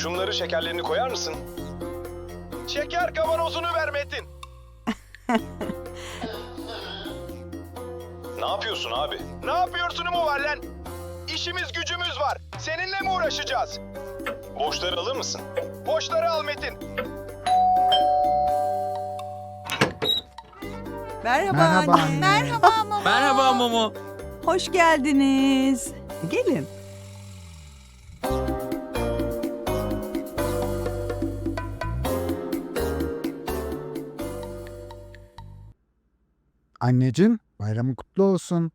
Şunları şekerlerini koyar mısın? Şeker kavanozunu ver Metin. Ne yapıyorsun abi? Ne yapıyorsun mu var lan? İşimiz gücümüz var. Seninle mi uğraşacağız? Boşları alır mısın? Boşları al Metin. Merhaba, Merhaba anne. anne. Merhaba Momo. Merhaba Momo. Hoş geldiniz. Gelin. Anneciğim, bayramın kutlu olsun.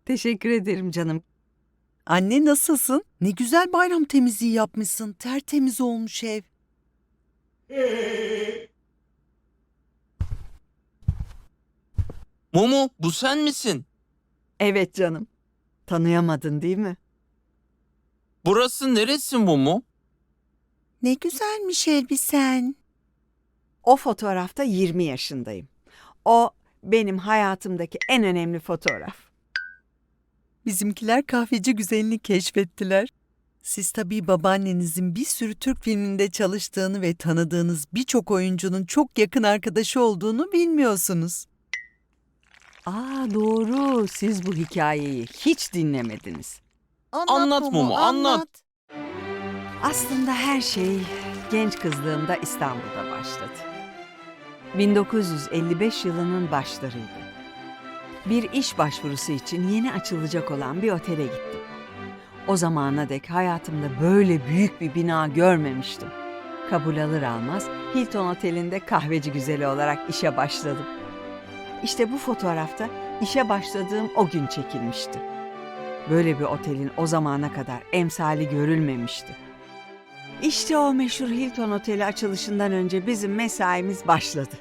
Teşekkür ederim canım. Anne nasılsın? Ne güzel bayram temizliği yapmışsın. Tertemiz olmuş ev. Momo, bu sen misin? Evet canım. Tanıyamadın değil mi? Burası neresi Momo? Ne güzelmiş elbisen. O fotoğrafta 20 yaşındayım. O benim hayatımdaki en önemli fotoğraf. Bizimkiler kahveci güzelini keşfettiler. Siz tabii babaannenizin bir sürü Türk filminde çalıştığını ve tanıdığınız birçok oyuncunun çok yakın arkadaşı olduğunu bilmiyorsunuz. Doğru. Siz bu hikayeyi hiç dinlemediniz. Anlat Momo, anlat. Aslında her şey genç kızlığımda İstanbul'da başladı. 1955 yılının başlarıydı. Bir iş başvurusu için yeni açılacak olan bir otele gittim. O zamana dek hayatımda böyle büyük bir bina görmemiştim. Kabul alır almaz Hilton Oteli'nde kahveci güzeli olarak işe başladım. İşte bu fotoğrafta işe başladığım o gün çekilmişti. Böyle bir otelin o zamana kadar emsali görülmemişti. İşte o meşhur Hilton Oteli açılışından önce bizim mesaimiz başladı.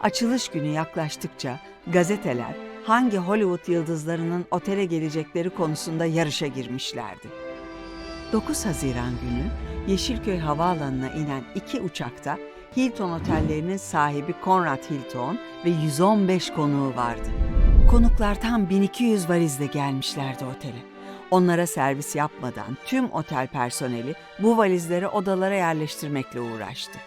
Açılış günü yaklaştıkça gazeteler hangi Hollywood yıldızlarının otele gelecekleri konusunda yarışa girmişlerdi. 9 Haziran günü Yeşilköy Havaalanı'na inen 2 uçakta Hilton otellerinin sahibi Conrad Hilton ve 115 konuğu vardı. Konuklar tam 1200 valizle gelmişlerdi otele. Onlara servis yapmadan tüm otel personeli bu valizleri odalara yerleştirmekle uğraştı.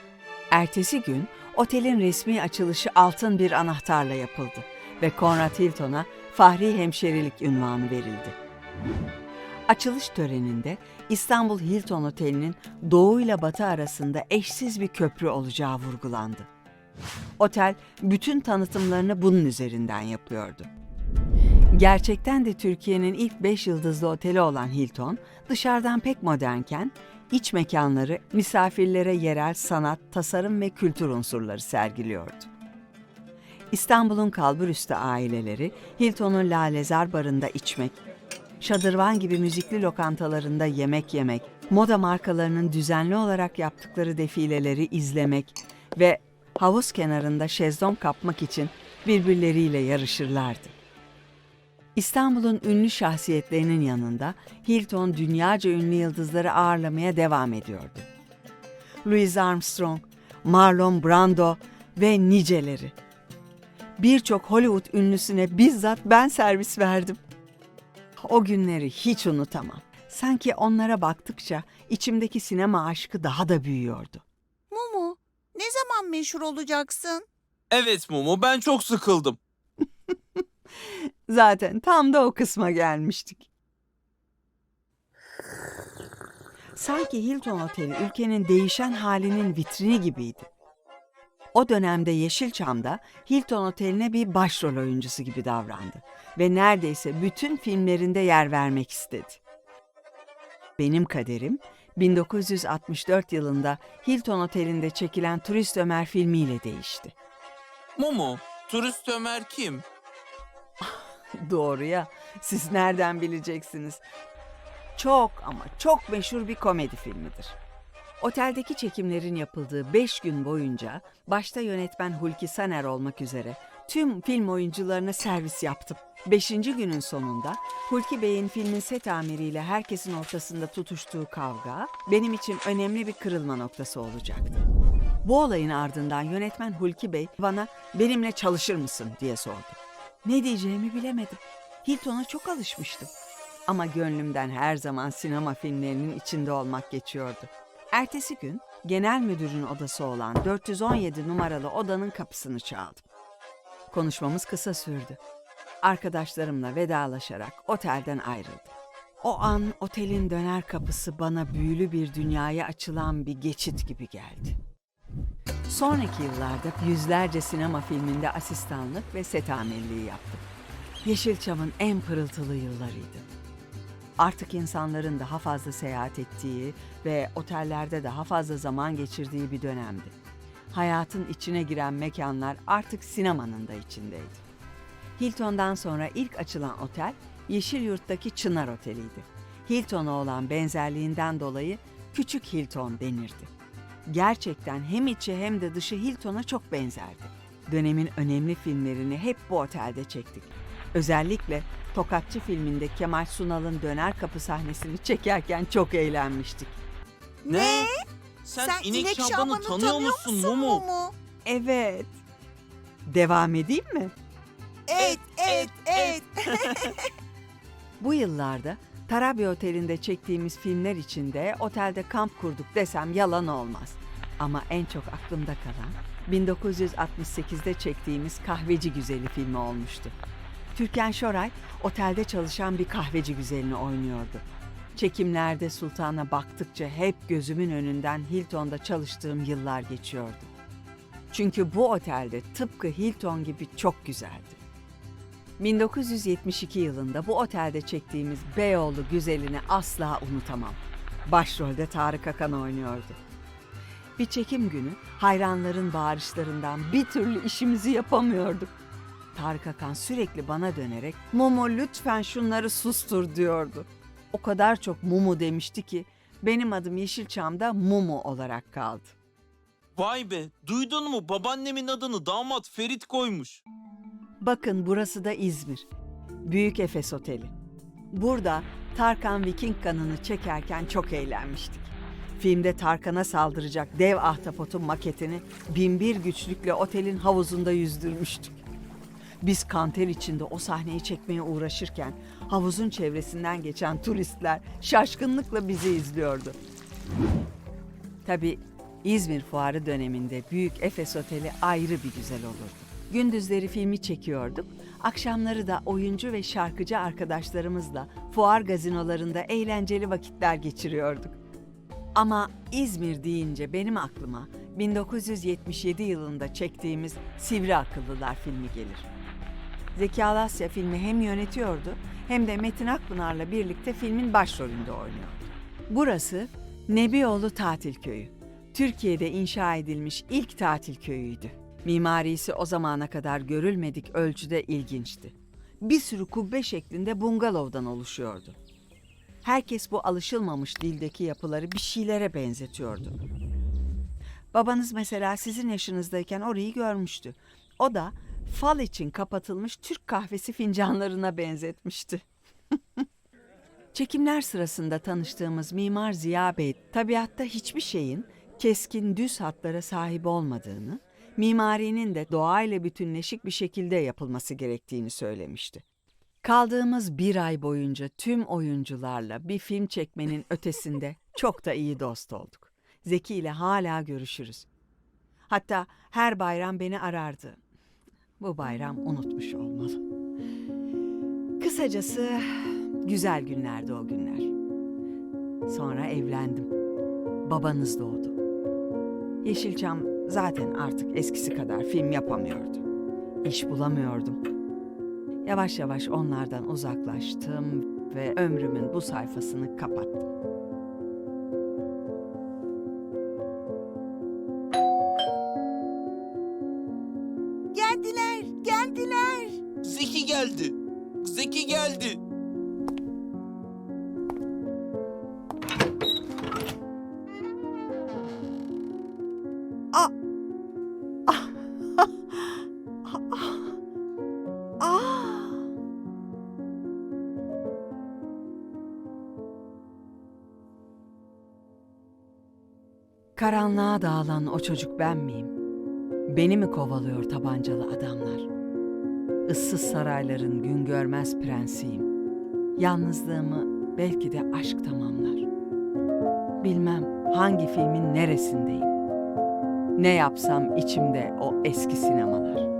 Ertesi gün otelin resmi açılışı altın bir anahtarla yapıldı ve Conrad Hilton'a Fahri Hemşerilik unvanı verildi. Açılış töreninde İstanbul Hilton Oteli'nin doğu ile batı arasında eşsiz bir köprü olacağı vurgulandı. Otel bütün tanıtımlarını bunun üzerinden yapıyordu. Gerçekten de Türkiye'nin ilk 5 yıldızlı oteli olan Hilton, dışarıdan pek modernken, iç mekanları misafirlere yerel sanat, tasarım ve kültür unsurları sergiliyordu. İstanbul'un kalburüstü aileleri Hilton'un Lalezar Barı'nda içmek, şadırvan gibi müzikli lokantalarında yemek yemek, moda markalarının düzenli olarak yaptıkları defileleri izlemek ve havuz kenarında şezlong kapmak için birbirleriyle yarışırlardı. İstanbul'un ünlü şahsiyetlerinin yanında Hilton dünyaca ünlü yıldızları ağırlamaya devam ediyordu. Louis Armstrong, Marlon Brando ve niceleri. Birçok Hollywood ünlüsüne bizzat ben servis verdim. O günleri hiç unutamam. Sanki onlara baktıkça içimdeki sinema aşkı daha da büyüyordu. Mumu, ne zaman meşhur olacaksın? Evet Momo, ben çok sıkıldım. Zaten tam da o kısma gelmiştik. Sanki Hilton Oteli ülkenin değişen halinin vitrini gibiydi. O dönemde Yeşilçam'da Hilton Oteli'ne bir başrol oyuncusu gibi davrandı ve neredeyse bütün filmlerinde yer vermek istedi. Benim kaderim 1964 yılında Hilton Oteli'nde çekilen Turist Ömer filmiyle değişti. Momo, Turist Ömer kim? Doğru ya, siz nereden bileceksiniz? Çok ama çok meşhur bir komedi filmidir. Oteldeki çekimlerin yapıldığı 5 gün boyunca başta yönetmen Hulki Saner olmak üzere tüm film oyuncularına servis yaptım. 5. günün sonunda Hulki Bey'in filmin set amiriyle herkesin ortasında tutuştuğu kavga benim için önemli bir kırılma noktası olacaktı. Bu olayın ardından yönetmen Hulki Bey bana "Benimle çalışır mısın?" diye sordu. Ne diyeceğimi bilemedim. Hilton'a çok alışmıştım. Ama gönlümden her zaman sinema filmlerinin içinde olmak geçiyordu. Ertesi gün genel müdürün odası olan 417 numaralı odanın kapısını çaldım. Konuşmamız kısa sürdü. Arkadaşlarımla vedalaşarak otelden ayrıldım. O an otelin döner kapısı bana büyülü bir dünyaya açılan bir geçit gibi geldi. Sonraki yıllarda yüzlerce sinema filminde asistanlık ve set amirliği yaptım. Yeşilçam'ın en pırıltılı yıllarıydı. Artık insanların daha fazla seyahat ettiği ve otellerde daha fazla zaman geçirdiği bir dönemdi. Hayatın içine giren mekanlar artık sinemanın da içindeydi. Hilton'dan sonra ilk açılan otel Yeşilyurt'taki Çınar Oteli'ydi. Hilton'a olan benzerliğinden dolayı Küçük Hilton denirdi. Gerçekten hem içi hem de dışı Hilton'a çok benzerdi. Dönemin önemli filmlerini hep bu otelde çektik. Özellikle Tokatçı filminde Kemal Sunal'ın döner kapı sahnesini çekerken çok eğlenmiştik. Ne? Sen İnek Şaban'ı tanıyor musun Mumu? Evet. Devam edeyim mi? Evet. Bu yıllarda Tarabya Oteli'nde çektiğimiz filmler içinde otelde kamp kurduk desem yalan olmaz. Ama en çok aklımda kalan 1968'de çektiğimiz Kahveci Güzeli filmi olmuştu. Türkan Şoray otelde çalışan bir kahveci güzelini oynuyordu. Çekimlerde Sultan'a baktıkça hep gözümün önünden Hilton'da çalıştığım yıllar geçiyordu. Çünkü bu otelde tıpkı Hilton gibi çok güzeldi. 1972 yılında bu otelde çektiğimiz Beyoğlu Güzeli'ni asla unutamam. Başrolde Tarık Akan oynuyordu. Bir çekim günü hayranların bağırışlarından bir türlü işimizi yapamıyorduk. Tarık Akan sürekli bana dönerek "Mumu lütfen şunları sustur" diyordu. O kadar çok Mumu demişti ki benim adım Yeşilçam'da Mumu olarak kaldı. Vay be, duydun mu? Babaannemin adını damat Ferit koymuş. Bakın burası da İzmir. Büyük Efes Oteli. Burada Tarkan Viking kanını çekerken çok eğlenmiştik. Filmde Tarkan'a saldıracak dev ahtapotun maketini 1001 güçlükle otelin havuzunda yüzdürmüştük. Biz kanter içinde o sahneyi çekmeye uğraşırken havuzun çevresinden geçen turistler şaşkınlıkla bizi izliyordu. Tabii İzmir Fuarı döneminde Büyük Efes Oteli ayrı bir güzel olurdu. Gündüzleri filmi çekiyorduk, akşamları da oyuncu ve şarkıcı arkadaşlarımızla fuar gazinolarında eğlenceli vakitler geçiriyorduk. Ama İzmir deyince benim aklıma 1977 yılında çektiğimiz Sivri Akıllılar filmi gelir. Zeki Alasya filmi hem yönetiyordu hem de Metin Akpınar'la birlikte filmin başrolünde oynuyordu. Burası Nebioğlu Tatil Köyü. Türkiye'de inşa edilmiş ilk tatil köyüydü. Mimarisi o zamana kadar görülmedik ölçüde ilginçti. Bir sürü kubbe şeklinde bungalovdan oluşuyordu. Herkes bu alışılmamış dildeki yapıları bir şeylere benzetiyordu. Babanız mesela sizin yaşınızdayken orayı görmüştü. O da fal için kapatılmış Türk kahvesi fincanlarına benzetmişti. Çekimler sırasında tanıştığımız Mimar Ziya Bey, tabiatta hiçbir şeyin keskin düz hatlara sahip olmadığını, mimarinin de doğayla bütünleşik bir şekilde yapılması gerektiğini söylemişti. Kaldığımız bir ay boyunca tüm oyuncularla bir film çekmenin ötesinde çok da iyi dost olduk. Zeki ile hala görüşürüz. Hatta her bayram beni arardı. Bu bayram unutmuş olmalı. Kısacası güzel günlerdi o günler. Sonra evlendim. Babanız doğdu. Yeşilçam zaten artık eskisi kadar film yapamıyordu. İş bulamıyordum. Yavaş yavaş onlardan uzaklaştım ve ömrümün bu sayfasını kapattım. Geldiler. Zeki geldi. Zeki geldi. Karanlığa dağılan o çocuk ben miyim? Beni mi kovalıyor tabancalı adamlar? Issız sarayların gün görmez prensiyim. Yalnızlığımı belki de aşk tamamlar. Bilmem hangi filmin neresindeyim. Ne yapsam içimde o eski sinemalar.